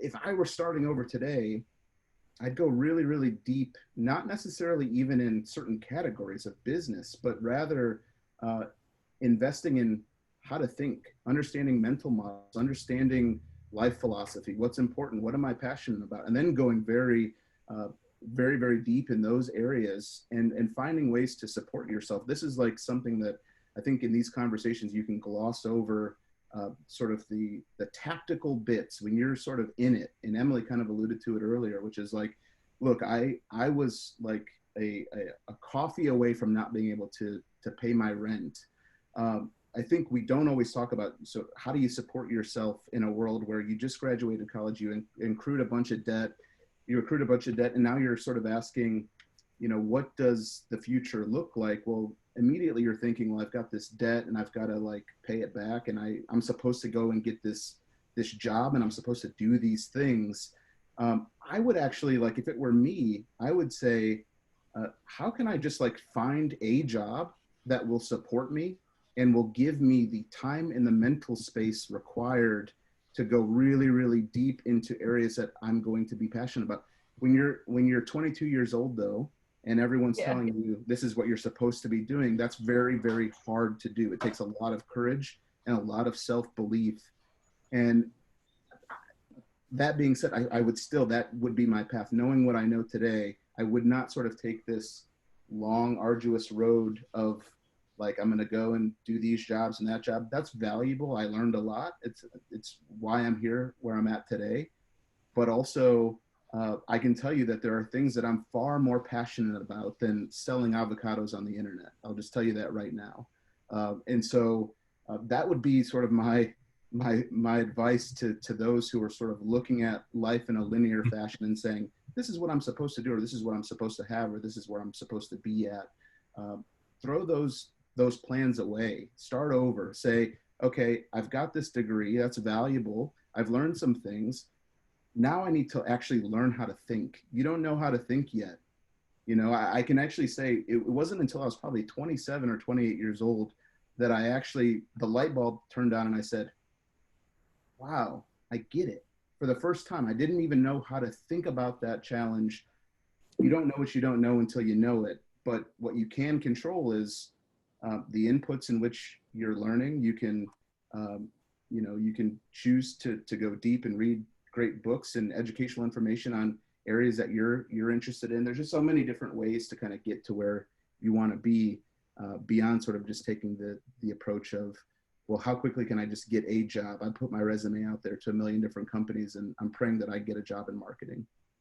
if I were starting over today, I'd go really, really deep, not necessarily even in certain categories of business, but rather uh, investing in how to think, understanding mental models, understanding life philosophy, what's important, what am I passionate about, and then going uh, very, very deep in those areas and finding ways to support yourself. This is like something that I think in these conversations you can gloss over sort of the tactical bits when you're sort of in it. And Emily kind of alluded to it earlier, which is like, look, I was like a coffee away from not being able to pay my rent. I think we don't always talk about, so how do you support yourself in a world where you just graduated college, you accrued a bunch of debt, and now you're sort of asking, what does the future look like? Well, immediately you're thinking, well, I've got this debt and I've got to like pay it back, and I'm supposed to go and get this job, and I'm supposed to do these things. I would actually, like, if it were me, I would say, how can I just like find a job that will support me and will give me the time and the mental space required to go really, really deep into areas that I'm going to be passionate about. When you're 22 years old though, and everyone's Yeah. telling you this is what you're supposed to be doing, that's very, very hard to do. It takes a lot of courage and a lot of self-belief. And that being said, I would still, that would be my path. Knowing what I know today, I would not sort of take this long, arduous road of like, I'm going to go and do these jobs and that job. That's valuable. I learned a lot. It's why I'm here where I'm at today. But also, I can tell you that there are things that I'm far more passionate about than selling avocados on the internet. I'll just tell you that right now. And so that would be sort of my advice to those who are sort of looking at life in a linear fashion and saying, this is what I'm supposed to do, or this is what I'm supposed to have, or this is where I'm supposed to be at. Throw those plans away. Start over. Say, okay, I've got this degree. That's valuable. I've learned some things. Now I need to actually learn how to think. You don't know how to think yet. I can actually say it wasn't until I was probably 27 or 28 years old that the light bulb turned on and I said, wow, I get it. For the first time, I didn't even know how to think about that challenge. You don't know what you don't know until you know it. But what you can control is the inputs in which you're learning. You can choose to go deep and read great books and educational information on areas that you're interested in. There's just so many different ways to kind of get to where you want to be, beyond sort of just taking the approach of, well, how quickly can I just get a job? I put my resume out there to a million different companies and I'm praying that I get a job in marketing.